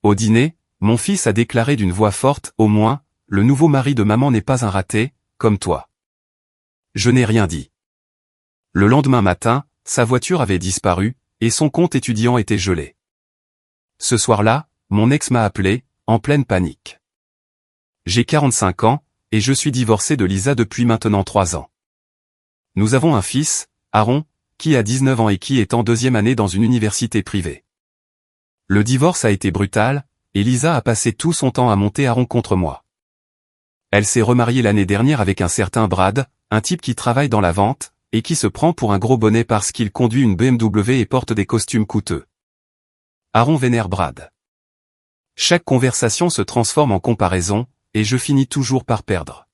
Au dîner, mon fils a déclaré d'une voix forte, au moins, le nouveau mari de maman n'est pas un raté, comme toi. Je n'ai rien dit. Le lendemain matin, sa voiture avait disparu, et son compte étudiant était gelé. Ce soir-là, mon ex m'a appelé, en pleine panique. J'ai 45 ans, et je suis divorcé de Lisa depuis maintenant 3 ans. Nous avons un fils, Aaron, qui a 19 ans et qui est en 2e année dans une université privée. Le divorce a été brutal, et Lisa a passé tout son temps à monter Aaron contre moi. Elle s'est remariée l'année dernière avec un certain Brad, un type qui travaille dans la vente, et qui se prend pour un gros bonnet parce qu'il conduit une BMW et porte des costumes coûteux. Aaron vénère Brad. Chaque conversation se transforme en comparaison, et je finis toujours par perdre.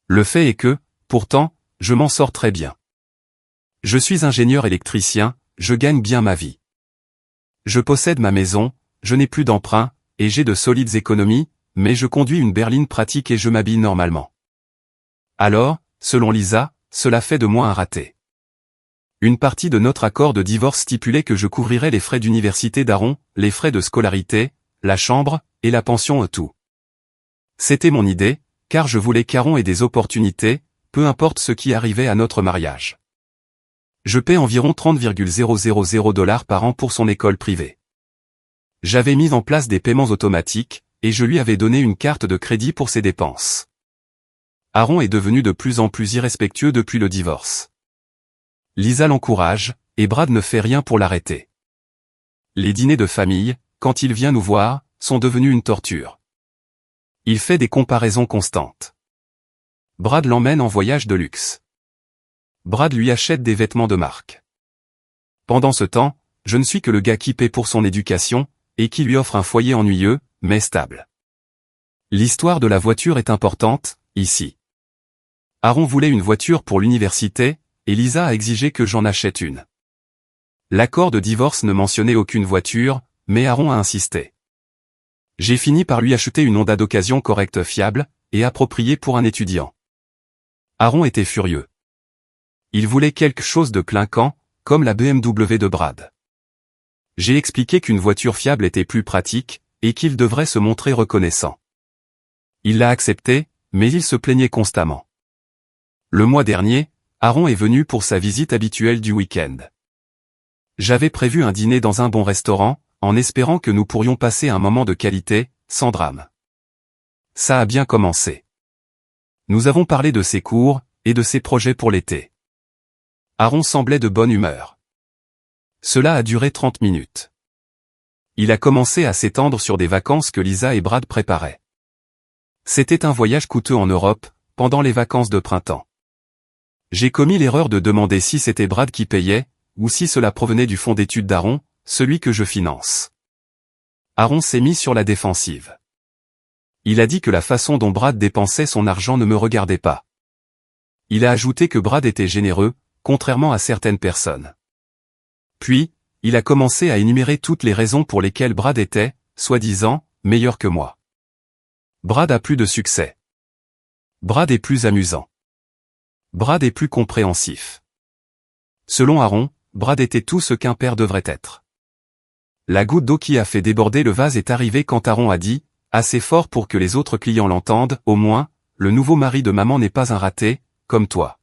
Le fait est que, pourtant, je m'en sors très bien. Je suis ingénieur électricien, je gagne bien ma vie. Je possède ma maison, je n'ai plus d'emprunt, et j'ai de solides économies, mais je conduis une berline pratique et je m'habille normalement. Alors, selon Lisa, cela fait de moi un raté. Une partie de notre accord de divorce stipulait que je couvrirais les frais d'université d'Aaron, les frais de scolarité, la chambre, et la pension tout. C'était mon idée, car je voulais qu'Aaron ait des opportunités, peu importe ce qui arrivait à notre mariage. Je paie environ 30,000 $ par an pour son école privée. J'avais mis en place des paiements automatiques, et je lui avais donné une carte de crédit pour ses dépenses. Aaron est devenu de plus en plus irrespectueux depuis le divorce. Lisa l'encourage, et Brad ne fait rien pour l'arrêter. Les dîners de famille, quand il vient nous voir, sont devenus une torture. Il fait des comparaisons constantes. Brad l'emmène en voyage de luxe. Brad lui achète des vêtements de marque. Pendant ce temps, je ne suis que le gars qui paie pour son éducation, et qui lui offre un foyer ennuyeux, mais stable. L'histoire de la voiture est importante, ici. Aaron voulait une voiture pour l'université, et Lisa a exigé que j'en achète une. L'accord de divorce ne mentionnait aucune voiture, mais Aaron a insisté. J'ai fini par lui acheter une Honda d'occasion correcte fiable, et appropriée pour un étudiant. Aaron était furieux. Il voulait quelque chose de clinquant, comme la BMW de Brad. J'ai expliqué qu'une voiture fiable était plus pratique, et qu'il devrait se montrer reconnaissant. Il l'a accepté, mais il se plaignait constamment. Le mois dernier, Aaron est venu pour sa visite habituelle du week-end. J'avais prévu un dîner dans un bon restaurant, en espérant que nous pourrions passer un moment de qualité, sans drame. Ça a bien commencé. Nous avons parlé de ses cours, et de ses projets pour l'été. Aaron semblait de bonne humeur. Cela a duré 30 minutes. Il a commencé à s'étendre sur des vacances que Lisa et Brad préparaient. C'était un voyage coûteux en Europe, pendant les vacances de printemps. J'ai commis l'erreur de demander si c'était Brad qui payait, ou si cela provenait du fonds d'études d'Aaron, celui que je finance. Aaron s'est mis sur la défensive. Il a dit que la façon dont Brad dépensait son argent ne me regardait pas. Il a ajouté que Brad était généreux, contrairement à certaines personnes. Puis, il a commencé à énumérer toutes les raisons pour lesquelles Brad était, soi-disant, meilleur que moi. Brad a plus de succès. Brad est plus amusant. Brad est plus compréhensif. Selon Aaron, Brad était tout ce qu'un père devrait être. La goutte d'eau qui a fait déborder le vase est arrivée quand Aaron a dit, assez fort pour que les autres clients l'entendent, au moins, le nouveau mari de maman n'est pas un raté, comme toi.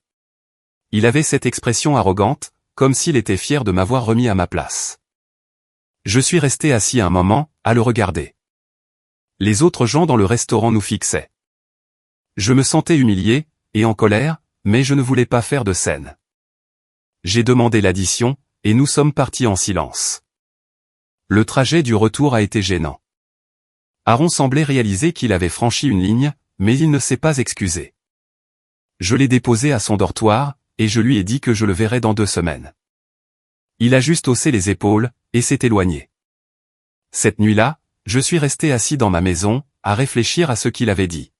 Il avait cette expression arrogante, comme s'il était fier de m'avoir remis à ma place. Je suis resté assis un moment, à le regarder. Les autres gens dans le restaurant nous fixaient. Je me sentais humilié, et en colère, mais je ne voulais pas faire de scène. J'ai demandé l'addition, et nous sommes partis en silence. Le trajet du retour a été gênant. Aaron semblait réaliser qu'il avait franchi une ligne, mais il ne s'est pas excusé. Je l'ai déposé à son dortoir, et je lui ai dit que je le verrais dans 2 semaines. Il a juste haussé les épaules, et s'est éloigné. Cette nuit-là, je suis resté assis dans ma maison, à réfléchir à ce qu'il avait dit.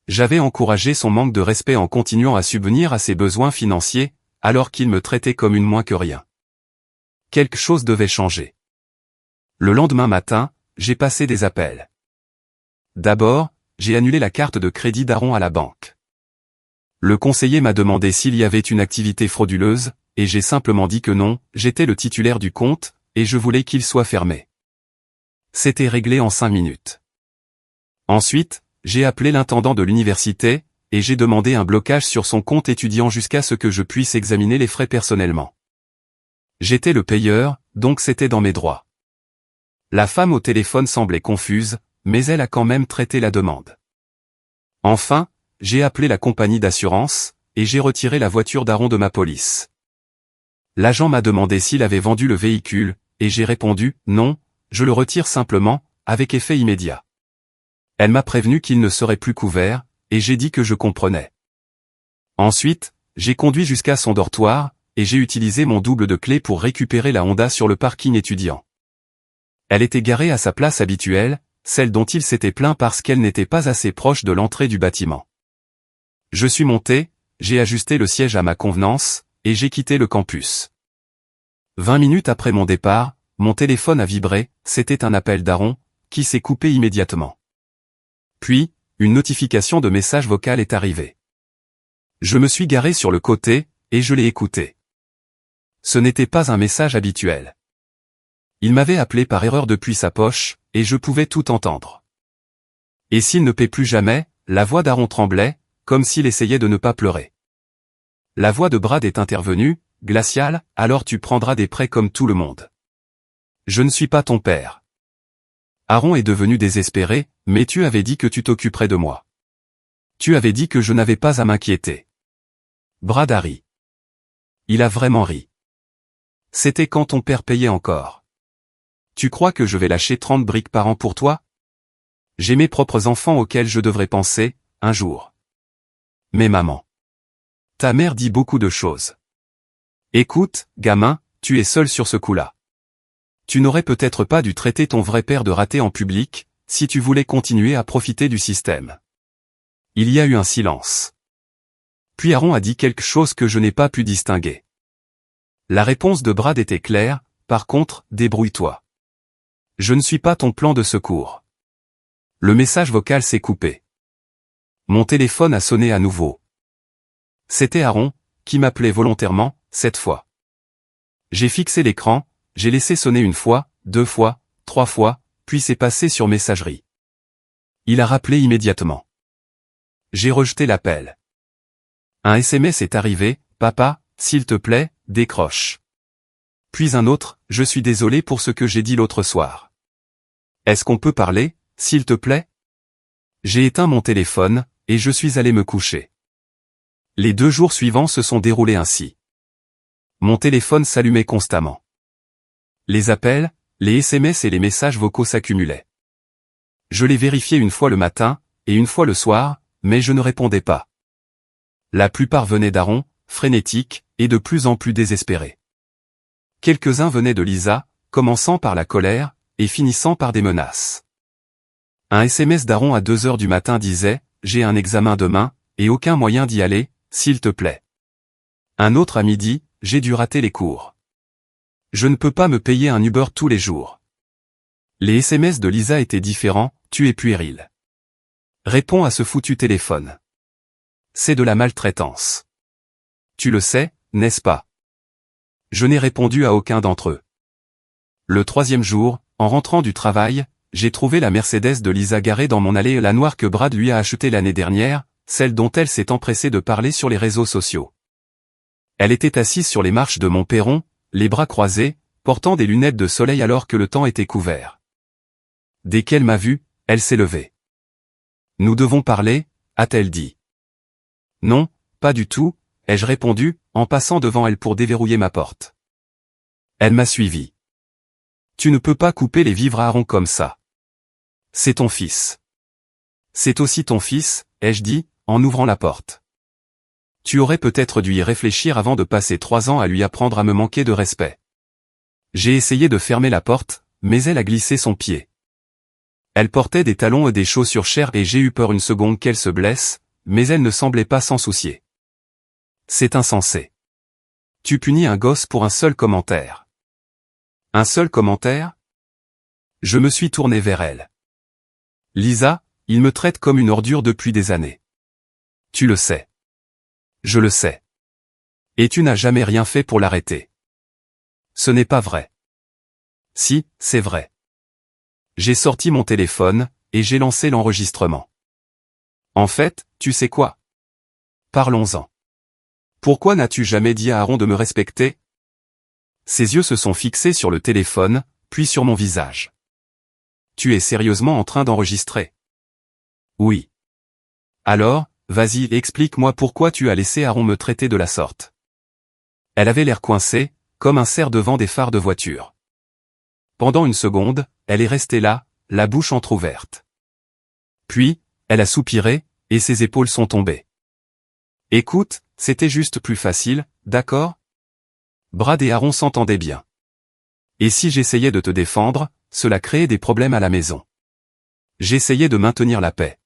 J'avais encouragé son manque de respect en continuant à subvenir à ses besoins financiers, alors qu'il me traitait comme une moins que rien. Quelque chose devait changer. Le lendemain matin, j'ai passé des appels. D'abord, j'ai annulé la carte de crédit d'Aaron à la banque. Le conseiller m'a demandé s'il y avait une activité frauduleuse, et j'ai simplement dit que non, j'étais le titulaire du compte, et je voulais qu'il soit fermé. C'était réglé en 5 minutes. Ensuite, j'ai appelé l'intendant de l'université, et j'ai demandé un blocage sur son compte étudiant jusqu'à ce que je puisse examiner les frais personnellement. J'étais le payeur, donc c'était dans mes droits. La femme au téléphone semblait confuse, mais elle a quand même traité la demande. Enfin, j'ai appelé la compagnie d'assurance, et j'ai retiré la voiture d'Aaron de ma police. L'agent m'a demandé s'il avait vendu le véhicule, et j'ai répondu « Non, je le retire simplement, avec effet immédiat ». Elle m'a prévenu qu'il ne serait plus couvert, et j'ai dit que je comprenais. Ensuite, j'ai conduit jusqu'à son dortoir, et j'ai utilisé mon double de clé pour récupérer la Honda sur le parking étudiant. Elle était garée à sa place habituelle, celle dont il s'était plaint parce qu'elle n'était pas assez proche de l'entrée du bâtiment. Je suis monté, j'ai ajusté le siège à ma convenance, et j'ai quitté le campus. 20 minutes après mon départ, mon téléphone a vibré, c'était un appel d'Aaron, qui s'est coupé immédiatement. Puis, une notification de message vocal est arrivée. Je me suis garé sur le côté, et je l'ai écouté. Ce n'était pas un message habituel. Il m'avait appelé par erreur depuis sa poche, et je pouvais tout entendre. Et s'il ne paie plus jamais, la voix d'Aaron tremblait, comme s'il essayait de ne pas pleurer. La voix de Brad est intervenue, glaciale, alors tu prendras des prêts comme tout le monde. Je ne suis pas ton père. Aaron est devenu désespéré, mais tu avais dit que tu t'occuperais de moi. Tu avais dit que je n'avais pas à m'inquiéter. Brad a ri. Il a vraiment ri. C'était quand ton père payait encore. Tu crois que je vais lâcher 30 briques par an pour toi? J'ai mes propres enfants auxquels je devrais penser, un jour. Mais maman. Ta mère dit beaucoup de choses. Écoute, gamin, tu es seul sur ce coup-là. Tu n'aurais peut-être pas dû traiter ton vrai père de raté en public, si tu voulais continuer à profiter du système. Il y a eu un silence. Puis Aaron a dit quelque chose que je n'ai pas pu distinguer. La réponse de Brad était claire, par contre, débrouille-toi. Je ne suis pas ton plan de secours. Le message vocal s'est coupé. Mon téléphone a sonné à nouveau. C'était Aaron, qui m'appelait volontairement, cette fois. J'ai fixé l'écran, j'ai laissé sonner 1 fois, 2 fois, 3 fois, puis c'est passé sur messagerie. Il a rappelé immédiatement. J'ai rejeté l'appel. Un SMS est arrivé, papa, s'il te plaît, décroche. Puis un autre, je suis désolé pour ce que j'ai dit l'autre soir. Est-ce qu'on peut parler, s'il te plaît? J'ai éteint mon téléphone, et je suis allé me coucher. Les 2 jours suivants se sont déroulés ainsi. Mon téléphone s'allumait constamment. Les appels, les SMS et les messages vocaux s'accumulaient. Je les vérifiais 1 fois le matin, et 1 fois le soir, mais je ne répondais pas. La plupart venaient d'Aaron, frénétique, et de plus en plus désespéré. Quelques-uns venaient de Lisa, commençant par la colère, et finissant par des menaces. Un SMS d'Aaron à 2 heures du matin disait « J'ai un examen demain, et aucun moyen d'y aller, s'il te plaît. » Un autre à midi « J'ai dû rater les cours. Je ne peux pas me payer un Uber tous les jours. » Les SMS de Lisa étaient différents « Tu es puéril. Réponds à ce foutu téléphone. C'est de la maltraitance. Tu le sais, n'est-ce pas? » Je n'ai répondu à aucun d'entre eux. Le 3e jour, en rentrant du travail, j'ai trouvé la Mercedes de Lisa garée dans mon allée, la noire que Brad lui a achetée l'année dernière, celle dont elle s'est empressée de parler sur les réseaux sociaux. Elle était assise sur les marches de mon perron, les bras croisés, portant des lunettes de soleil alors que le temps était couvert. Dès qu'elle m'a vu, elle s'est levée. « Nous devons parler », a-t-elle dit. « Non, pas du tout », ai-je répondu, en passant devant elle pour déverrouiller ma porte. Elle m'a suivi. « Tu ne peux pas couper les vivres à Aaron comme ça. C'est ton fils. »« C'est aussi ton fils », ai-je dit, en ouvrant la porte. « Tu aurais peut-être dû y réfléchir avant de passer 3 ans à lui apprendre à me manquer de respect. » J'ai essayé de fermer la porte, mais elle a glissé son pied. Elle portait des talons et des chaussures chères et j'ai eu peur 1 seconde qu'elle se blesse, mais elle ne semblait pas s'en soucier. C'est insensé. Tu punis un gosse pour un seul commentaire. Un seul commentaire? Je me suis tourné vers elle. Lisa, il me traite comme une ordure depuis des années. Tu le sais. Je le sais. Et tu n'as jamais rien fait pour l'arrêter. Ce n'est pas vrai. Si, c'est vrai. J'ai sorti mon téléphone, et j'ai lancé l'enregistrement. En fait, tu sais quoi? Parlons-en. Pourquoi n'as-tu jamais dit à Aaron de me respecter? Ses yeux se sont fixés sur le téléphone, puis sur mon visage. Tu es sérieusement en train d'enregistrer? Oui. Alors, vas-y, explique-moi pourquoi tu as laissé Aaron me traiter de la sorte. Elle avait l'air coincée, comme un cerf devant des phares de voiture. Pendant une seconde, elle est restée là, la bouche entr'ouverte. Puis, elle a soupiré, et ses épaules sont tombées. Écoute, c'était juste plus facile, d'accord? Brad et Aaron s'entendaient bien. Et si j'essayais de te défendre, cela créait des problèmes à la maison. J'essayais de maintenir la paix.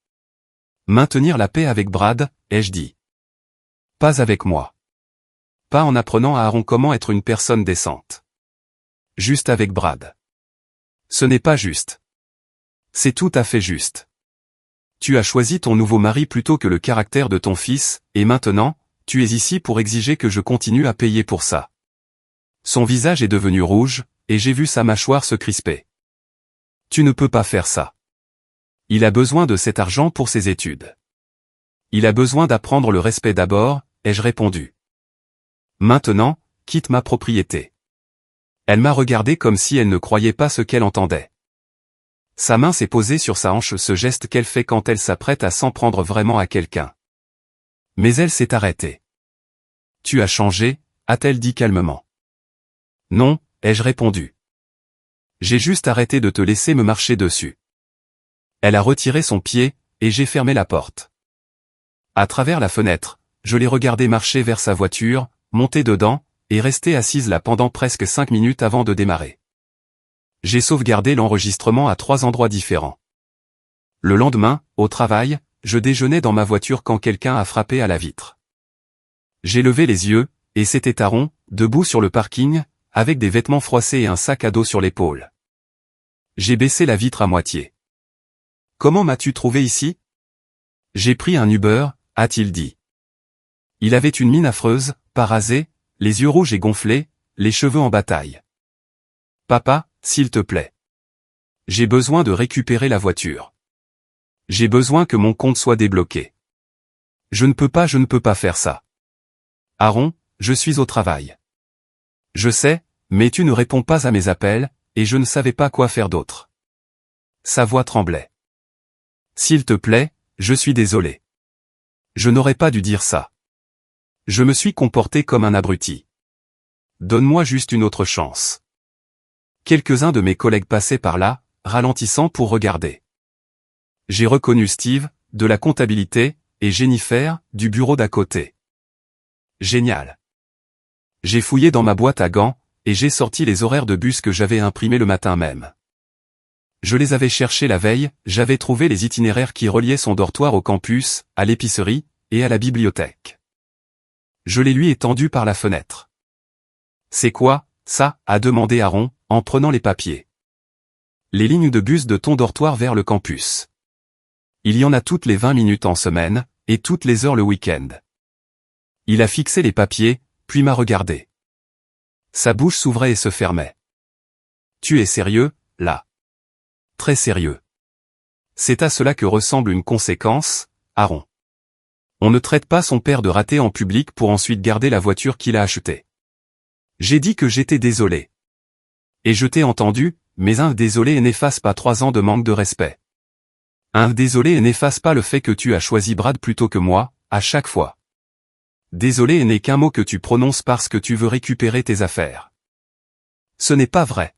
Maintenir la paix avec Brad, ai-je dit. Pas avec moi. Pas en apprenant à Aaron comment être une personne décente. Juste avec Brad. Ce n'est pas juste. C'est tout à fait juste. Tu as choisi ton nouveau mari plutôt que le caractère de ton fils, et maintenant, tu es ici pour exiger que je continue à payer pour ça. Son visage est devenu rouge, et j'ai vu sa mâchoire se crisper. Tu ne peux pas faire ça. Il a besoin de cet argent pour ses études. Il a besoin d'apprendre le respect d'abord, ai-je répondu. Maintenant, quitte ma propriété. Elle m'a regardé comme si elle ne croyait pas ce qu'elle entendait. Sa main s'est posée sur sa hanche, ce geste qu'elle fait quand elle s'apprête à s'en prendre vraiment à quelqu'un. Mais elle s'est arrêtée. Tu as changé, a-t-elle dit calmement. Non, ai-je répondu. J'ai juste arrêté de te laisser me marcher dessus. Elle a retiré son pied, et j'ai fermé la porte. À travers la fenêtre, je l'ai regardée marcher vers sa voiture, monter dedans, et rester assise là pendant presque 5 minutes avant de démarrer. J'ai sauvegardé l'enregistrement à 3 endroits différents. Le lendemain, au travail, je déjeunais dans ma voiture quand quelqu'un a frappé à la vitre. J'ai levé les yeux, et c'était Aaron, debout sur le parking, avec des vêtements froissés et un sac à dos sur l'épaule. J'ai baissé la vitre à moitié. Comment m'as-tu trouvé ici? J'ai pris un Uber, a-t-il dit. Il avait une mine affreuse, pas rasée, les yeux rouges et gonflés, les cheveux en bataille. Papa, s'il te plaît. J'ai besoin de récupérer la voiture. J'ai besoin que mon compte soit débloqué. Je ne peux pas faire ça. Aaron, je suis au travail. Je sais, mais tu ne réponds pas à mes appels, et je ne savais pas quoi faire d'autre. Sa voix tremblait. S'il te plaît, je suis désolé. Je n'aurais pas dû dire ça. Je me suis comporté comme un abruti. Donne-moi juste une autre chance. Quelques-uns de mes collègues passaient par là, ralentissant pour regarder. J'ai reconnu Steve, de la comptabilité, et Jennifer, du bureau d'à côté. Génial. J'ai fouillé dans ma boîte à gants, et j'ai sorti les horaires de bus que j'avais imprimés le matin même. Je les avais cherchés la veille, j'avais trouvé les itinéraires qui reliaient son dortoir au campus, à l'épicerie, et à la bibliothèque. Je les lui ai tendus par la fenêtre. C'est quoi, ça, a demandé Aaron, en prenant les papiers. Les lignes de bus de ton dortoir vers le campus. Il y en a toutes les 20 minutes en semaine, et toutes les heures le week-end. Il a fixé les papiers, puis m'a regardé. Sa bouche s'ouvrait et se fermait. Tu es sérieux, là? Très sérieux. C'est à cela que ressemble une conséquence, Aaron. On ne traite pas son père de raté en public pour ensuite garder la voiture qu'il a achetée. J'ai dit que j'étais désolé. Et je t'ai entendu, mais un désolé n'efface pas 3 ans de manque de respect. Un désolé n'efface pas le fait que tu as choisi Brad plutôt que moi, à chaque fois. Désolé n'est qu'un mot que tu prononces parce que tu veux récupérer tes affaires. Ce n'est pas vrai.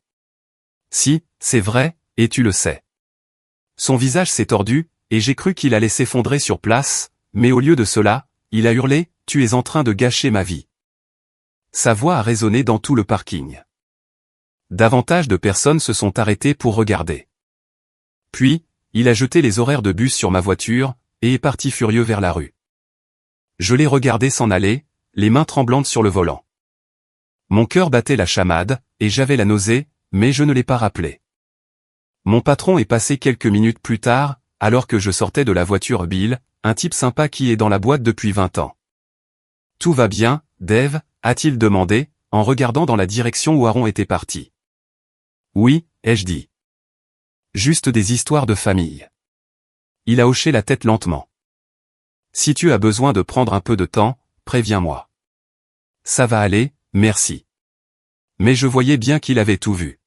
Si, c'est vrai, et tu le sais. Son visage s'est tordu, et j'ai cru qu'il allait s'effondrer sur place, mais au lieu de cela, il a hurlé, « Tu es en train de gâcher ma vie ». Sa voix a résonné dans tout le parking. Davantage de personnes se sont arrêtées pour regarder. Puis, il a jeté les horaires de bus sur ma voiture, et est parti furieux vers la rue. Je l'ai regardé s'en aller, les mains tremblantes sur le volant. Mon cœur battait la chamade, et j'avais la nausée, mais je ne l'ai pas rappelé. Mon patron est passé quelques minutes plus tard, alors que je sortais de la voiture Bill, un type sympa qui est dans la boîte depuis 20 ans. « Tout va bien, Dave ?» a-t-il demandé, en regardant dans la direction où Aaron était parti. « Oui, ai-je dit. » Juste des histoires de famille. Il a hoché la tête lentement. Si tu as besoin de prendre un peu de temps, préviens-moi. Ça va aller, merci. Mais je voyais bien qu'il avait tout vu.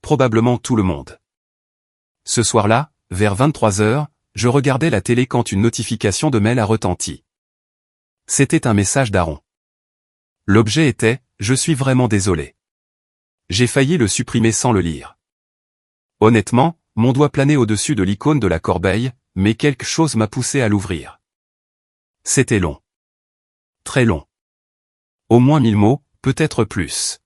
Probablement tout le monde. Ce soir-là, vers 23 heures, je regardais la télé quand une notification de mail a retenti. C'était un message d'Aaron. L'objet était « Je suis vraiment désolé ». J'ai failli le supprimer sans le lire. Honnêtement, mon doigt planait au-dessus de l'icône de la corbeille, mais quelque chose m'a poussé à l'ouvrir. C'était long. Très long. Au moins 1000 mots, peut-être plus.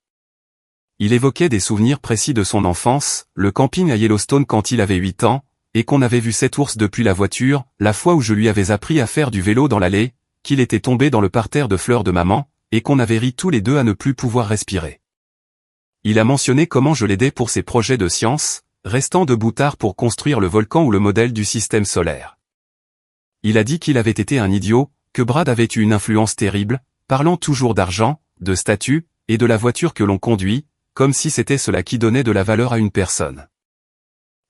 Il évoquait des souvenirs précis de son enfance, le camping à Yellowstone quand il avait 8 ans, et qu'on avait vu cet ours depuis la voiture, la fois où je lui avais appris à faire du vélo dans l'allée, qu'il était tombé dans le parterre de fleurs de maman, et qu'on avait ri tous les deux à ne plus pouvoir respirer. Il a mentionné comment je l'aidais pour ses projets de science, restant debout tard pour construire le volcan ou le modèle du système solaire. Il a dit qu'il avait été un idiot, que Brad avait eu une influence terrible, parlant toujours d'argent, de statut, et de la voiture que l'on conduit, comme si c'était cela qui donnait de la valeur à une personne.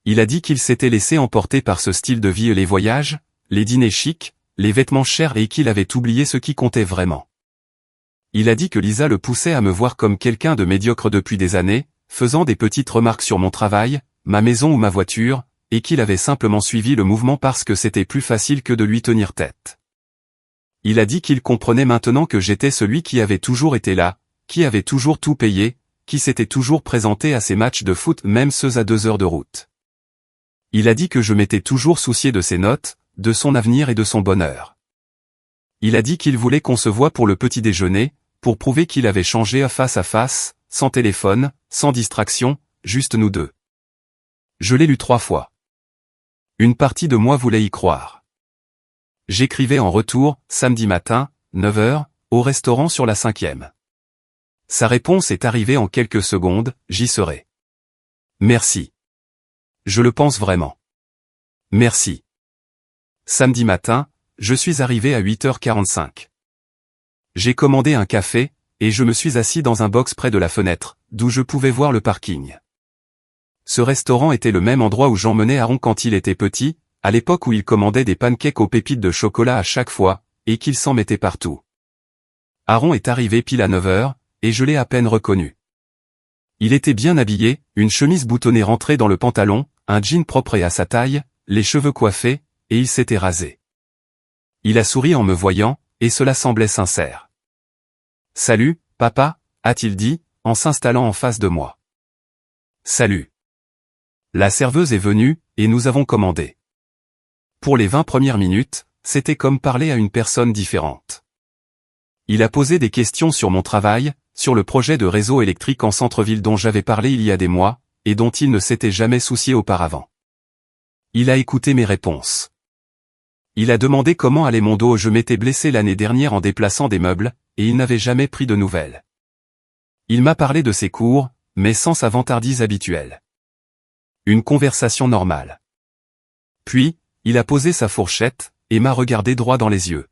Il a dit qu'il s'était laissé emporter par ce style de vie et les voyages, les dîners chics, les vêtements chers et qu'il avait oublié ce qui comptait vraiment. Il a dit que Lisa le poussait à me voir comme quelqu'un de médiocre depuis des années, faisant des petites remarques sur mon travail, ma maison ou ma voiture, et qu'il avait simplement suivi le mouvement parce que c'était plus facile que de lui tenir tête. Il a dit qu'il comprenait maintenant que j'étais celui qui avait toujours été là, qui avait toujours tout payé, qui s'était toujours présenté à ses matchs de foot même ceux à 2 heures de route. Il a dit que je m'étais toujours soucié de ses notes, de son avenir et de son bonheur. Il a dit qu'il voulait qu'on se voie pour le petit déjeuner, pour prouver qu'il avait changé à face, sans téléphone, sans distraction, juste nous deux. Je l'ai lu 3 fois. Une partie de moi voulait y croire. J'écrivais en retour, samedi matin, 9 heures, au restaurant sur la 5e. Sa réponse est arrivée en quelques secondes, j'y serai. Merci. Je le pense vraiment. Merci. Samedi matin, je suis arrivé à 8h45. J'ai commandé un café, et je me suis assis dans un box près de la fenêtre, d'où je pouvais voir le parking. Ce restaurant était le même endroit où j'emmenais Aaron quand il était petit, à l'époque où il commandait des pancakes aux pépites de chocolat à chaque fois, et qu'il s'en mettait partout. Aaron est arrivé pile à 9 heures, et je l'ai à peine reconnu. Il était bien habillé, une chemise boutonnée rentrée dans le pantalon, un jean propre et à sa taille, les cheveux coiffés, et il s'était rasé. Il a souri en me voyant, et cela semblait sincère. « Salut, papa » a-t-il dit, en s'installant en face de moi. « Salut. » La serveuse est venue, et nous avons commandé. Pour les 20 premières minutes, c'était comme parler à une personne différente. Il a posé des questions sur mon travail, sur le projet de réseau électrique en centre-ville dont j'avais parlé il y a des mois, et dont il ne s'était jamais soucié auparavant. Il a écouté mes réponses. Il a demandé comment allait mon dos. Je m'étais blessé l'année dernière en déplaçant des meubles, et il n'avait jamais pris de nouvelles. Il m'a parlé de ses cours, mais sans sa vantardise habituelle. Une conversation normale. Puis, il a posé sa fourchette, et m'a regardé droit dans les yeux.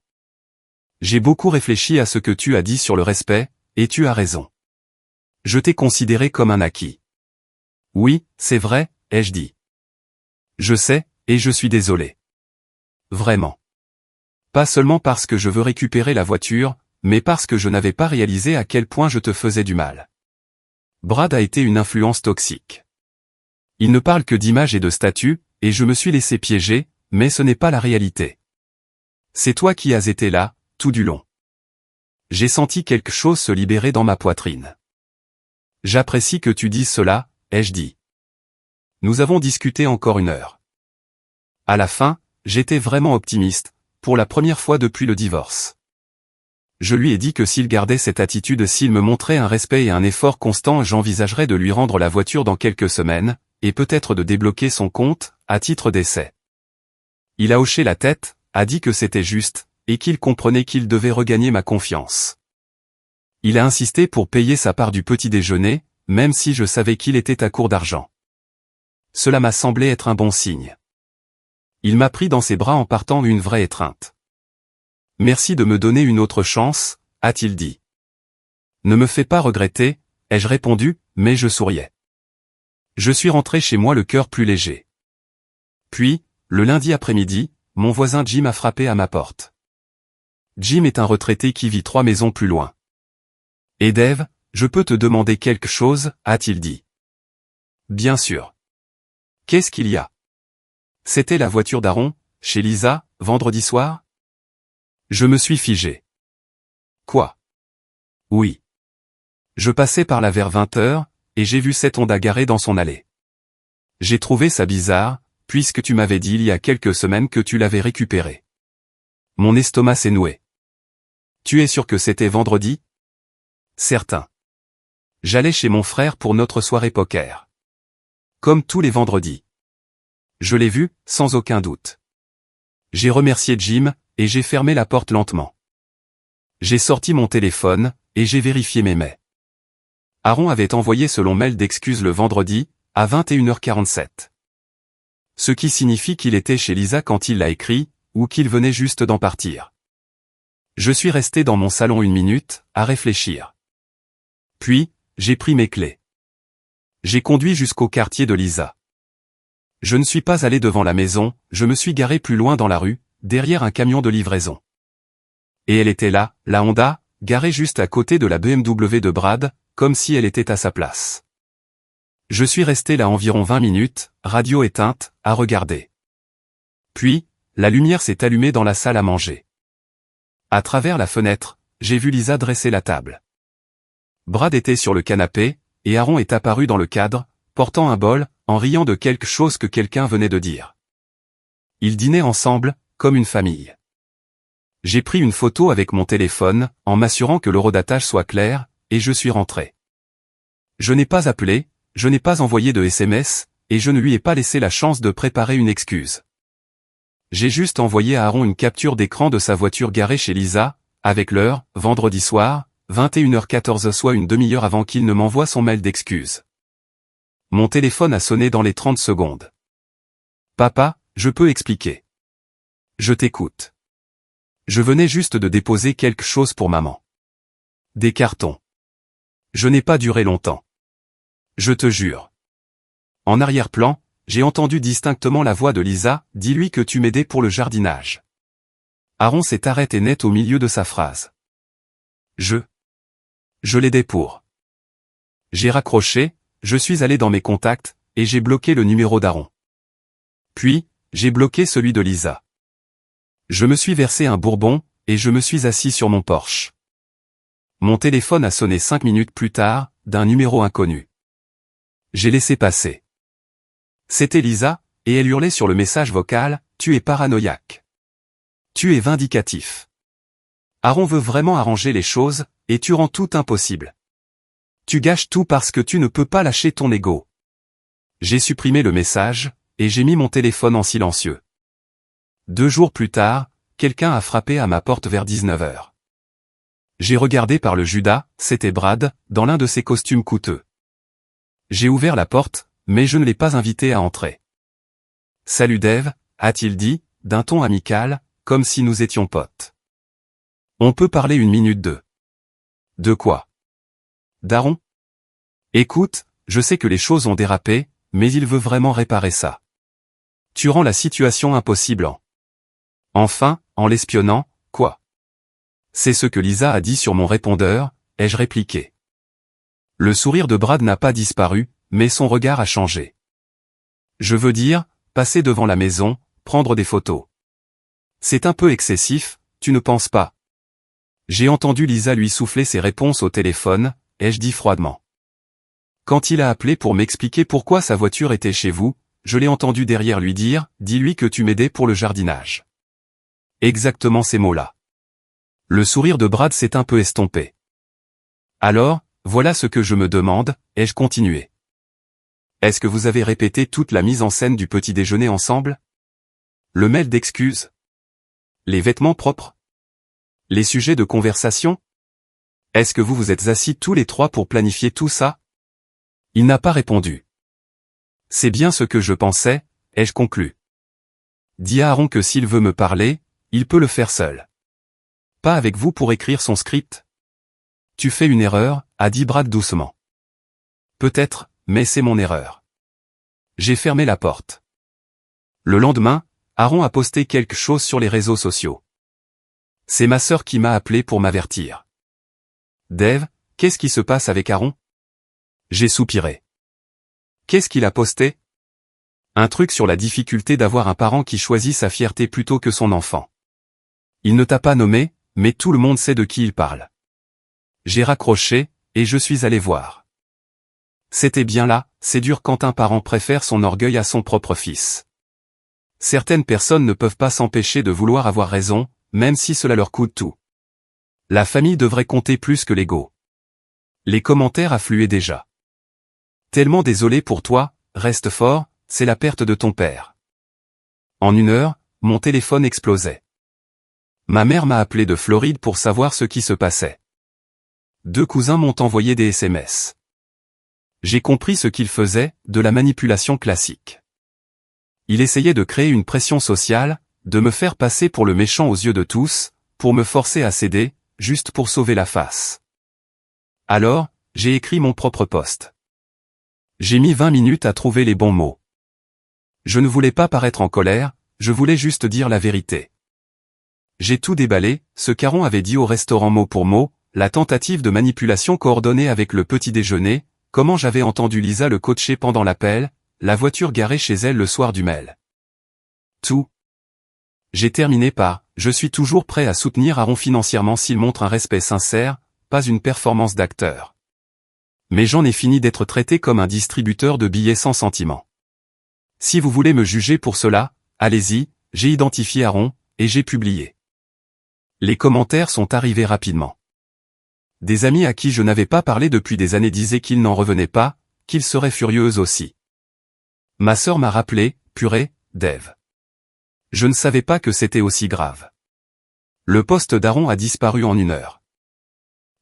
J'ai beaucoup réfléchi à ce que tu as dit sur le respect, et tu as raison. Je t'ai considéré comme un acquis. Oui, c'est vrai, ai-je dit. Je sais, et je suis désolé. Vraiment. Pas seulement parce que je veux récupérer la voiture, mais parce que je n'avais pas réalisé à quel point je te faisais du mal. Brad a été une influence toxique. Il ne parle que d'image et de statut, et je me suis laissé piéger, mais ce n'est pas la réalité. C'est toi qui as été là, tout du long. J'ai senti quelque chose se libérer dans ma poitrine. J'apprécie que tu dises cela, ai-je dit. Nous avons discuté encore 1 heure. À la fin, j'étais vraiment optimiste, pour la première fois depuis le divorce. Je lui ai dit que s'il gardait cette attitude, s'il me montrait un respect et un effort constant, j'envisagerais de lui rendre la voiture dans quelques semaines, et peut-être de débloquer son compte, à titre d'essai. Il a hoché la tête, a dit que c'était juste, et qu'il comprenait qu'il devait regagner ma confiance. Il a insisté pour payer sa part du petit déjeuner, même si je savais qu'il était à court d'argent. Cela m'a semblé être un bon signe. Il m'a pris dans ses bras en partant une vraie étreinte. « Merci de me donner une autre chance » a-t-il dit. « Ne me fais pas regretter » ai-je répondu, mais je souriais. Je suis rentré chez moi le cœur plus léger. Puis, le lundi après-midi, mon voisin Jim a frappé à ma porte. Jim est un retraité qui vit 3 maisons plus loin. « Et Dave, je peux te demander quelque chose ?» a-t-il dit. « Bien sûr. »« Qu'est-ce qu'il y a ?» C'était la voiture d'Aaron, chez Lisa, vendredi soir ? Je me suis figé. « Quoi ? » Oui. Je passais par là vers 20h, et j'ai vu cette Honda garée dans son allée. J'ai trouvé ça bizarre, puisque tu m'avais dit il y a quelques semaines que tu l'avais récupérée. Mon estomac s'est noué. Tu es sûr que c'était vendredi ? Certain. J'allais chez mon frère pour notre soirée poker. Comme tous les vendredis. Je l'ai vu, sans aucun doute. J'ai remercié Jim, et j'ai fermé la porte lentement. J'ai sorti mon téléphone, et j'ai vérifié mes mails. Aaron avait envoyé ce long mail d'excuses le vendredi, à 21h47. Ce qui signifie qu'il était chez Lisa quand il l'a écrit, ou qu'il venait juste d'en partir. Je suis resté dans mon salon 1 minute, à réfléchir. Puis, j'ai pris mes clés. J'ai conduit jusqu'au quartier de Lisa. Je ne suis pas allé devant la maison, je me suis garé plus loin dans la rue, derrière un camion de livraison. Et elle était là, la Honda, garée juste à côté de la BMW de Brad, comme si elle était à sa place. Je suis resté là environ 20 minutes, radio éteinte, à regarder. Puis, la lumière s'est allumée dans la salle à manger. À travers la fenêtre, j'ai vu Lisa dresser la table. Brad était sur le canapé, et Aaron est apparu dans le cadre, portant un bol, en riant de quelque chose que quelqu'un venait de dire. Ils dînaient ensemble, comme une famille. J'ai pris une photo avec mon téléphone, en m'assurant que l'horodatage soit clair, et je suis rentré. Je n'ai pas appelé, je n'ai pas envoyé de SMS, et je ne lui ai pas laissé la chance de préparer une excuse. J'ai juste envoyé à Aaron une capture d'écran de sa voiture garée chez Lisa, avec l'heure, vendredi soir, 21h14 soit une demi-heure avant qu'il ne m'envoie son mail d'excuses. Mon téléphone a sonné dans les 30 secondes. Papa, je peux expliquer. Je t'écoute. Je venais juste de déposer quelque chose pour maman. Des cartons. Je n'ai pas duré longtemps. Je te jure. En arrière-plan, j'ai entendu distinctement la voix de Lisa, « Dis-lui que tu m'aidais pour le jardinage. » Aaron s'est arrêté net au milieu de sa phrase. Je l'aidais pour. J'ai raccroché, je suis allé dans mes contacts, et j'ai bloqué le numéro d'Aaron. Puis, j'ai bloqué celui de Lisa. Je me suis versé un bourbon, et je me suis assis sur mon Porsche. Mon téléphone a sonné 5 minutes plus tard, d'un numéro inconnu. J'ai laissé passer. C'était Lisa, et elle hurlait sur le message vocal, « Tu es paranoïaque. Tu es vindicatif. Aaron veut vraiment arranger les choses, et tu rends tout impossible. Tu gâches tout parce que tu ne peux pas lâcher ton ego. » J'ai supprimé le message, et j'ai mis mon téléphone en silencieux. 2 jours plus tard, quelqu'un a frappé à ma porte vers 19h. J'ai regardé par le Judas, c'était Brad, dans l'un de ses costumes coûteux. J'ai ouvert la porte, mais je ne l'ai pas invité à entrer. « Salut Dave », a-t-il dit, d'un ton amical, comme si nous étions potes. « On peut parler 1 minute de... » « De quoi ? D'Aaron ? Écoute, je sais que les choses ont dérapé, mais il veut vraiment réparer ça. Tu rends la situation impossible en... Enfin, en l'espionnant, quoi ? C'est ce que Lisa a dit sur mon répondeur, ai-je répliqué. Le sourire de Brad n'a pas disparu, mais son regard a changé. Je veux dire, passer devant la maison, prendre des photos. C'est un peu excessif, tu ne penses pas ? J'ai entendu Lisa lui souffler ses réponses au téléphone, ai-je dit froidement. Quand il a appelé pour m'expliquer pourquoi sa voiture était chez vous, je l'ai entendu derrière lui dire, « Dis-lui que tu m'aidais pour le jardinage. » Exactement ces mots-là. Le sourire de Brad s'est un peu estompé. Alors, voilà ce que je me demande, ai-je continué. Est-ce que vous avez répété toute la mise en scène du petit déjeuner ensemble ? Le mail d'excuses ? Les vêtements propres ? Les sujets de conversation ? Est-ce que vous vous êtes assis tous les 3 pour planifier tout ça ? Il n'a pas répondu. C'est bien ce que je pensais, ai-je conclu. Dis à Aaron que s'il veut me parler, il peut le faire seul. Pas avec vous pour écrire son script. Tu fais une erreur, a dit Brad doucement. Peut-être, mais c'est mon erreur. J'ai fermé la porte. Le lendemain, Aaron a posté quelque chose sur les réseaux sociaux. C'est ma sœur qui m'a appelé pour m'avertir. Dave, qu'est-ce qui se passe avec Aaron? J'ai soupiré. Qu'est-ce qu'il a posté? Un truc sur la difficulté d'avoir un parent qui choisit sa fierté plutôt que son enfant. Il ne t'a pas nommé, mais tout le monde sait de qui il parle. J'ai raccroché, et je suis allé voir. C'était bien là, c'est dur quand un parent préfère son orgueil à son propre fils. Certaines personnes ne peuvent pas s'empêcher de vouloir avoir raison, même si cela leur coûte tout. La famille devrait compter plus que l'ego. Les commentaires affluaient déjà. Tellement désolé pour toi, reste fort, c'est la perte de ton père. En 1 heure, mon téléphone explosait. Ma mère m'a appelé de Floride pour savoir ce qui se passait. 2 cousins m'ont envoyé des SMS. J'ai compris ce qu'il faisait, de la manipulation classique. Il essayait de créer une pression sociale, de me faire passer pour le méchant aux yeux de tous, pour me forcer à céder, juste pour sauver la face. Alors, j'ai écrit mon propre post. J'ai mis 20 minutes à trouver les bons mots. Je ne voulais pas paraître en colère, je voulais juste dire la vérité. J'ai tout déballé, ce qu'Aaron avait dit au restaurant mot pour mot, la tentative de manipulation coordonnée avec le petit déjeuner, comment j'avais entendu Lisa le coacher pendant l'appel, la voiture garée chez elle le soir du mail. Tout. J'ai terminé par « Je suis toujours prêt à soutenir Aaron financièrement s'il montre un respect sincère, pas une performance d'acteur. » Mais j'en ai fini d'être traité comme un distributeur de billets sans sentiment. Si vous voulez me juger pour cela, allez-y, j'ai identifié Aaron, et j'ai publié. Les commentaires sont arrivés rapidement. Des amis à qui je n'avais pas parlé depuis des années disaient qu'ils n'en revenaient pas, qu'ils seraient furieux eux aussi. Ma sœur m'a rappelé, purée, Dave. Je ne savais pas que c'était aussi grave. Le poste d'Aaron a disparu en 1 heure.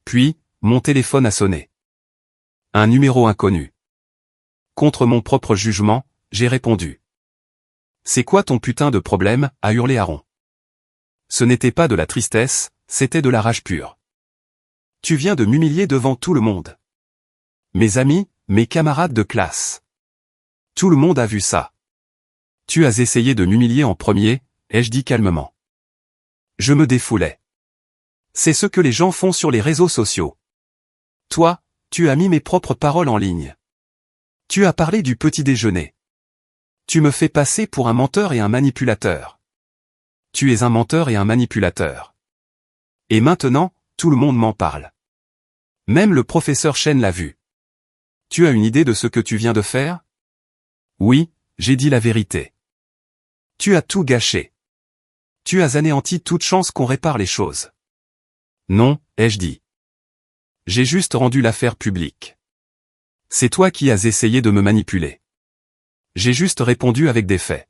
Puis, mon téléphone a sonné. Un numéro inconnu. Contre mon propre jugement, j'ai répondu. C'est quoi ton putain de problème, a hurlé Aaron. Ce n'était pas de la tristesse, c'était de la rage pure. Tu viens de m'humilier devant tout le monde. Mes amis, mes camarades de classe. Tout le monde a vu ça. Tu as essayé de m'humilier en premier, ai-je dit calmement. Je me défoulais. C'est ce que les gens font sur les réseaux sociaux. Toi, tu as mis mes propres paroles en ligne. Tu as parlé du petit déjeuner. Tu me fais passer pour un menteur et un manipulateur. Tu es un menteur et un manipulateur. Et maintenant, tout le monde m'en parle. Même le professeur Chen l'a vu. Tu as une idée de ce que tu viens de faire? Oui, j'ai dit la vérité. Tu as tout gâché. Tu as anéanti toute chance qu'on répare les choses. Non, ai-je dit. J'ai juste rendu l'affaire publique. C'est toi qui as essayé de me manipuler. J'ai juste répondu avec des faits.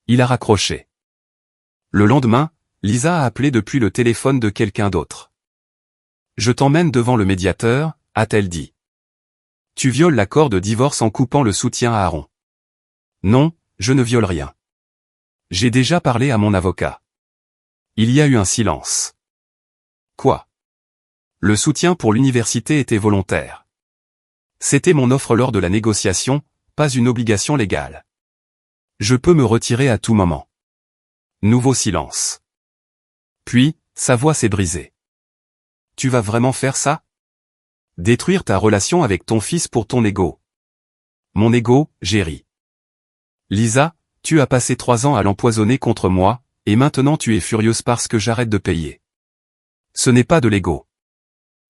Il a raccroché. Le lendemain, Lisa a appelé depuis le téléphone de quelqu'un d'autre. Je t'emmène devant le médiateur, a-t-elle dit. Tu violes l'accord de divorce en coupant le soutien à Aaron. Non, je ne viole rien. J'ai déjà parlé à mon avocat. Il y a eu un silence. Quoi? Le soutien pour l'université était volontaire. C'était mon offre lors de la négociation, pas une obligation légale. Je peux me retirer à tout moment. Nouveau silence. Puis, sa voix s'est brisée. Tu vas vraiment faire ça? Détruire ta relation avec ton fils pour ton ego. Mon ego, j'ai ri. Lisa, tu as passé 3 ans à l'empoisonner contre moi, et maintenant tu es furieuse parce que j'arrête de payer. Ce n'est pas de l'ego.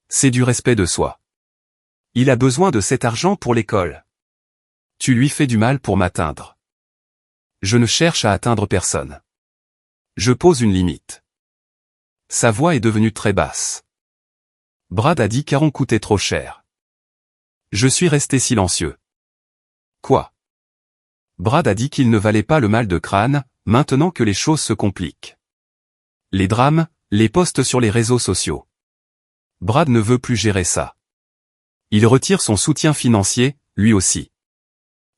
C'est du respect de soi. Il a besoin de cet argent pour l'école. Tu lui fais du mal pour m'atteindre. Je ne cherche à atteindre personne. Je pose une limite. Sa voix est devenue très basse. Brad a dit qu'Aaron coûtait trop cher. Je suis resté silencieux. Quoi? Brad a dit qu'il ne valait pas le mal de crâne, maintenant que les choses se compliquent. Les drames, les posts sur les réseaux sociaux. Brad ne veut plus gérer ça. Il retire son soutien financier, lui aussi.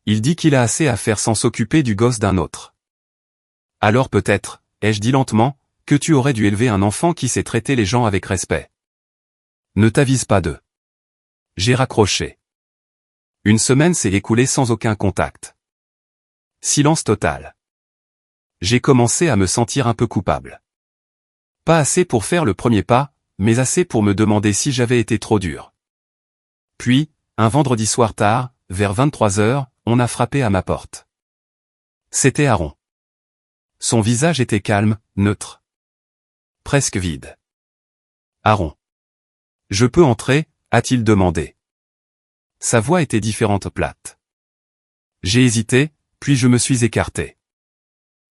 Il dit qu'il a assez à faire sans s'occuper du gosse d'un autre. Alors peut-être, ai-je dit lentement, que tu aurais dû élever un enfant qui sait traiter les gens avec respect. Ne t'avise pas d'eux. J'ai raccroché. Une semaine s'est écoulée sans aucun contact. Silence total. J'ai commencé à me sentir un peu coupable. Pas assez pour faire le premier pas, mais assez pour me demander si j'avais été trop dur. Puis, un vendredi soir tard, vers 23h, on a frappé à ma porte. C'était Aaron. Son visage était calme, neutre. Presque vide. Aaron. Je peux entrer, a-t-il demandé. Sa voix était différente, plate. J'ai hésité, puis je me suis écarté.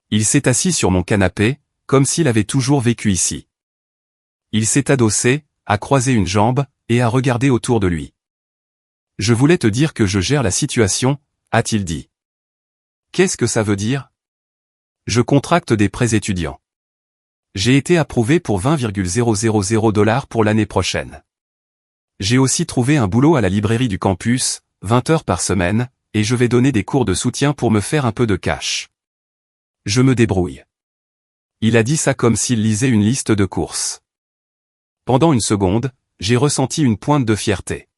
Il s'est assis sur mon canapé, comme s'il avait toujours vécu ici. Il s'est adossé, a croisé une jambe, et a regardé autour de lui. Je voulais te dire que je gère la situation, a-t-il dit. Qu'est-ce que ça veut dire? Je contracte des prêts étudiants. J'ai été approuvé pour 20,000 $ pour l'année prochaine. J'ai aussi trouvé un boulot à la librairie du campus, 20 heures par semaine, et je vais donner des cours de soutien pour me faire un peu de cash. Je me débrouille. Il a dit ça comme s'il lisait une liste de courses. Pendant une seconde, j'ai ressenti une pointe de fierté.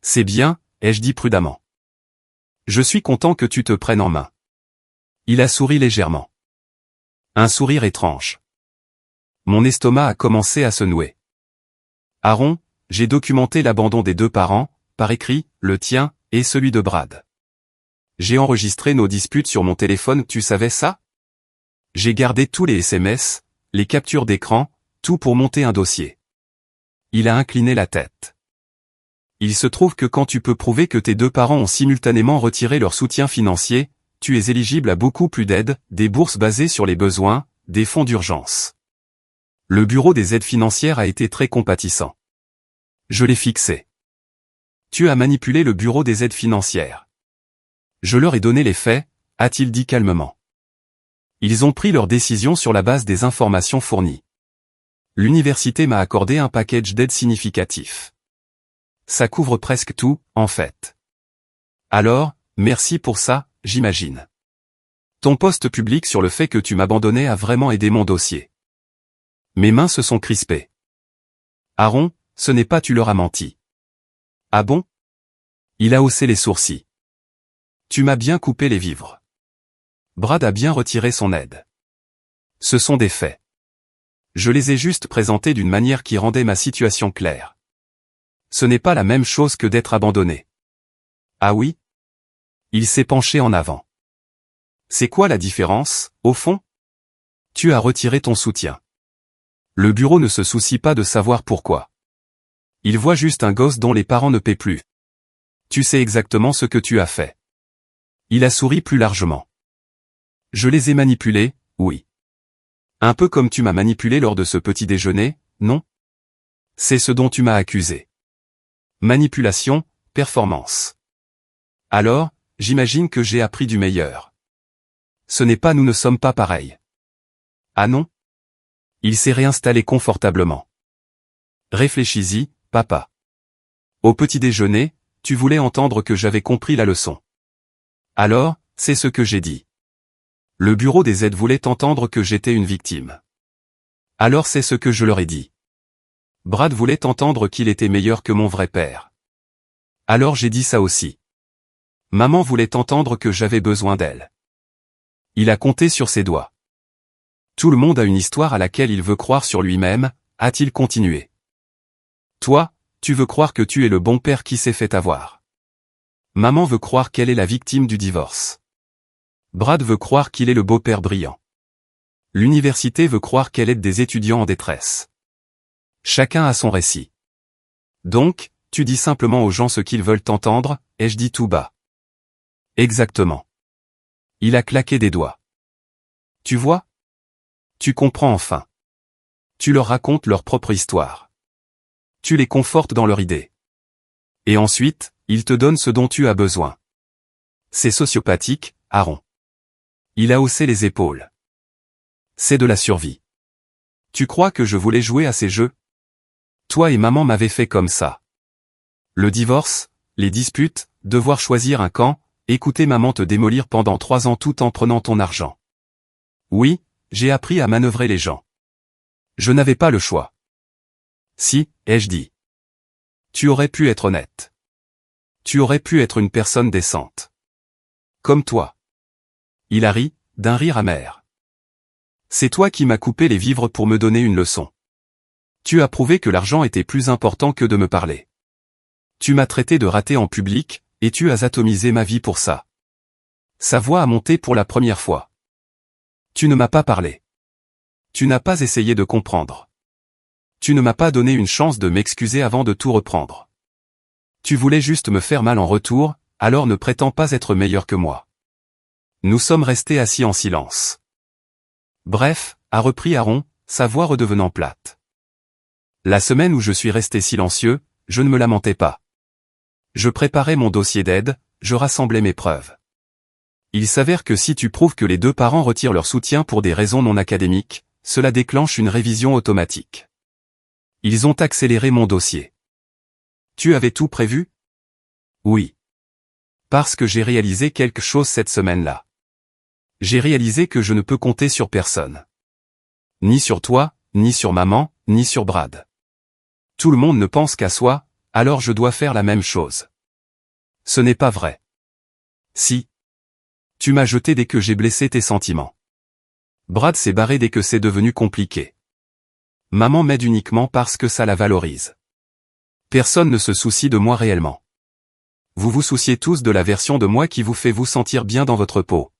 C'est bien, ai-je dit prudemment. Je suis content que tu te prennes en main. Il a souri légèrement. Un sourire étrange. Mon estomac a commencé à se nouer. Aaron, j'ai documenté l'abandon des 2 parents, par écrit, le tien, et celui de Brad. J'ai enregistré nos disputes sur mon téléphone, tu savais ça? J'ai gardé tous les SMS, les captures d'écran, tout pour monter un dossier. Il a incliné la tête. Il se trouve que quand tu peux prouver que tes 2 parents ont simultanément retiré leur soutien financier, tu es éligible à beaucoup plus d'aides, des bourses basées sur les besoins, des fonds d'urgence. Le bureau des aides financières a été très compatissant. Je l'ai fixé. Tu as manipulé le bureau des aides financières. Je leur ai donné les faits, a-t-il dit calmement. Ils ont pris leur décision sur la base des informations fournies. L'université m'a accordé un package d'aide significatif. Ça couvre presque tout, en fait. Alors, merci pour ça, j'imagine. Ton post public sur le fait que tu m'abandonnais a vraiment aidé mon dossier. Mes mains se sont crispées. Aaron, ce n'est pas tu leur as menti. Ah bon? Il a haussé les sourcils. Tu m'as bien coupé les vivres. Brad a bien retiré son aide. Ce sont des faits. Je les ai juste présentés d'une manière qui rendait ma situation claire. Ce n'est pas la même chose que d'être abandonné. Ah oui? Il s'est penché en avant. C'est quoi la différence, au fond? Tu as retiré ton soutien. Le bureau ne se soucie pas de savoir pourquoi. Il voit juste un gosse dont les parents ne paient plus. Tu sais exactement ce que tu as fait. Il a souri plus largement. Je les ai manipulés, oui. Un peu comme tu m'as manipulé lors de ce petit déjeuner, non? C'est ce dont tu m'as accusé. Manipulation, performance. Alors, j'imagine que j'ai appris du meilleur. Ce n'est pas nous ne sommes pas pareils. Ah non? Il s'est réinstallé confortablement. Réfléchis-y, papa. Au petit déjeuner, tu voulais entendre que j'avais compris la leçon. Alors, c'est ce que j'ai dit. Le bureau des aides voulait entendre que j'étais une victime. Alors c'est ce que je leur ai dit. Brad voulait entendre qu'il était meilleur que mon vrai père. Alors j'ai dit ça aussi. Maman voulait entendre que j'avais besoin d'elle. Il a compté sur ses doigts. Tout le monde a une histoire à laquelle il veut croire sur lui-même, a-t-il continué. Toi, tu veux croire que tu es le bon père qui s'est fait avoir. Maman veut croire qu'elle est la victime du divorce. Brad veut croire qu'il est le beau-père brillant. L'université veut croire qu'elle aide des étudiants en détresse. Chacun a son récit. Donc, tu dis simplement aux gens ce qu'ils veulent entendre, ai-je dit tout bas. Exactement. Il a claqué des doigts. Tu vois? Tu comprends enfin. Tu leur racontes leur propre histoire. Tu les confortes dans leur idée. Et ensuite, ils te donnent ce dont tu as besoin. C'est sociopathique, Aaron. Il a haussé les épaules. C'est de la survie. Tu crois que je voulais jouer à ces jeux? Toi et maman m'avaient fait comme ça. Le divorce, les disputes, devoir choisir un camp, écouter maman te démolir pendant 3 ans tout en prenant ton argent. Oui, j'ai appris à manœuvrer les gens. Je n'avais pas le choix. Si, ai-je dit. Tu aurais pu être honnête. Tu aurais pu être une personne décente. Comme toi. Il a ri, d'un rire amer. C'est toi qui m'as coupé les vivres pour me donner une leçon. Tu as prouvé que l'argent était plus important que de me parler. Tu m'as traité de raté en public, et tu as atomisé ma vie pour ça. Sa voix a monté pour la première fois. Tu ne m'as pas parlé. Tu n'as pas essayé de comprendre. Tu ne m'as pas donné une chance de m'excuser avant de tout reprendre. Tu voulais juste me faire mal en retour, alors ne prétends pas être meilleur que moi. Nous sommes restés assis en silence. Bref, a repris Aaron, sa voix redevenant plate. La semaine où je suis resté silencieux, je ne me lamentais pas. Je préparais mon dossier d'aide, je rassemblais mes preuves. Il s'avère que si tu prouves que les deux parents retirent leur soutien pour des raisons non académiques, cela déclenche une révision automatique. Ils ont accéléré mon dossier. Tu avais tout prévu? Oui. Parce que j'ai réalisé quelque chose cette semaine-là. J'ai réalisé que je ne peux compter sur personne. Ni sur toi, ni sur maman, ni sur Brad. Tout le monde ne pense qu'à soi, alors je dois faire la même chose. Ce n'est pas vrai. Si. Tu m'as jeté dès que j'ai blessé tes sentiments. Brad s'est barré dès que c'est devenu compliqué. Maman m'aide uniquement parce que ça la valorise. Personne ne se soucie de moi réellement. Vous vous souciez tous de la version de moi qui vous fait vous sentir bien dans votre peau.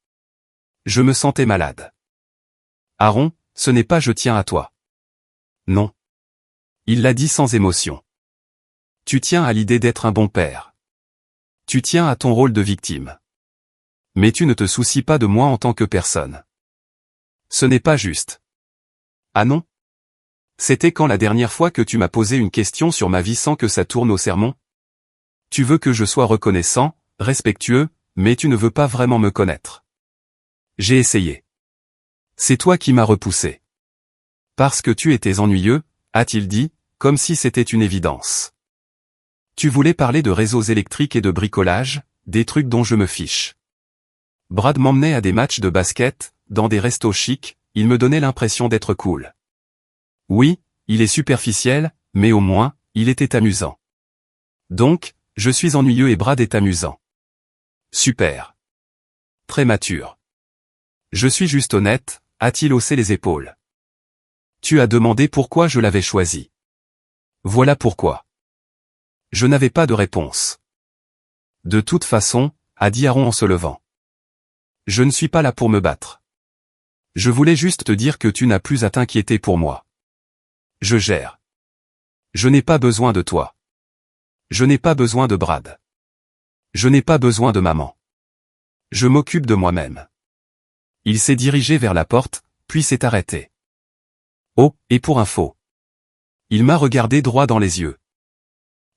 Je me sentais malade. Aaron, ce n'est pas je tiens à toi. Non. Il l'a dit sans émotion. Tu tiens à l'idée d'être un bon père. Tu tiens à ton rôle de victime. Mais tu ne te soucies pas de moi en tant que personne. Ce n'est pas juste. Ah non? C'était quand la dernière fois que tu m'as posé une question sur ma vie sans que ça tourne au sermon? Tu veux que je sois reconnaissant, respectueux, mais tu ne veux pas vraiment me connaître. J'ai essayé. C'est toi qui m'as repoussé. Parce que tu étais ennuyeux, a-t-il dit, comme si c'était une évidence. Tu voulais parler de réseaux électriques et de bricolage, des trucs dont je me fiche. Brad m'emmenait à des matchs de basket, dans des restos chics, il me donnait l'impression d'être cool. Oui, il est superficiel, mais au moins, il était amusant. Donc, je suis ennuyeux et Brad est amusant. Super. Très mature. Je suis juste honnête, a-t-il haussé les épaules. Tu as demandé pourquoi je l'avais choisi. Voilà pourquoi. Je n'avais pas de réponse. De toute façon, a dit Aaron en se levant. Je ne suis pas là pour me battre. Je voulais juste te dire que tu n'as plus à t'inquiéter pour moi. Je gère. Je n'ai pas besoin de toi. Je n'ai pas besoin de Brad. Je n'ai pas besoin de maman. Je m'occupe de moi-même. Il s'est dirigé vers la porte, puis s'est arrêté. Oh, et pour info. Il m'a regardé droit dans les yeux.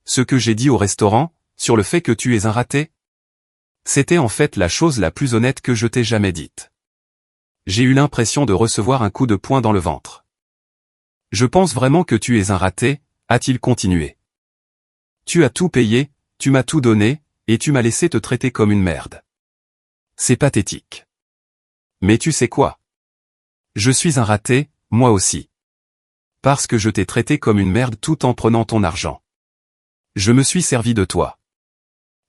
Ce que j'ai dit au restaurant, sur le fait que tu es un raté, c'était en fait la chose la plus honnête que je t'ai jamais dite. J'ai eu l'impression de recevoir un coup de poing dans le ventre. Je pense vraiment que tu es un raté, a-t-il continué. Tu as tout payé, tu m'as tout donné, et tu m'as laissé te traiter comme une merde. C'est pathétique. Mais tu sais quoi? Je suis un raté, moi aussi. Parce que je t'ai traité comme une merde tout en prenant ton argent. Je me suis servi de toi.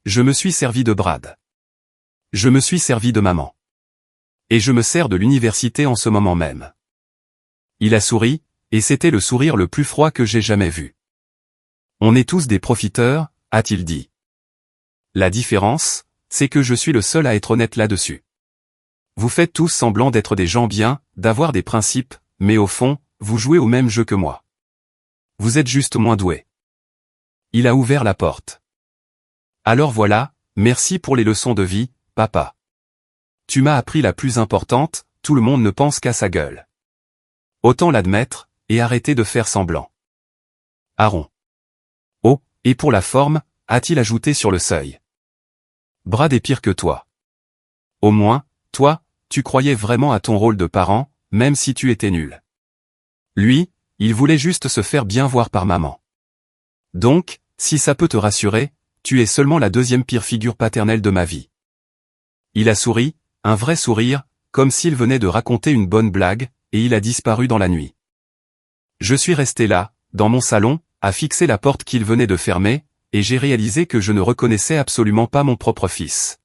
Je me suis servi de Brad. Je me suis servi de maman. Et je me sers de l'université en ce moment même. Il a souri, et c'était le sourire le plus froid que j'ai jamais vu. On est tous des profiteurs, a-t-il dit. La différence, c'est que je suis le seul à être honnête là-dessus. Vous faites tous semblant d'être des gens bien, d'avoir des principes, mais au fond, vous jouez au même jeu que moi. Vous êtes juste moins doués. Il a ouvert la porte. Alors voilà, merci pour les leçons de vie, papa. Tu m'as appris la plus importante, tout le monde ne pense qu'à sa gueule. Autant l'admettre, et arrêter de faire semblant. Aaron. Oh, et pour la forme, a-t-il ajouté sur le seuil. Brad est pire que toi. Au moins, toi, tu croyais vraiment à ton rôle de parent, même si tu étais nul. Lui, il voulait juste se faire bien voir par maman. Donc, si ça peut te rassurer, tu es seulement la deuxième pire figure paternelle de ma vie. Il a souri, un vrai sourire, comme s'il venait de raconter une bonne blague, et il a disparu dans la nuit. Je suis resté là, dans mon salon, à fixer la porte qu'il venait de fermer, et j'ai réalisé que je ne reconnaissais absolument pas mon propre fils.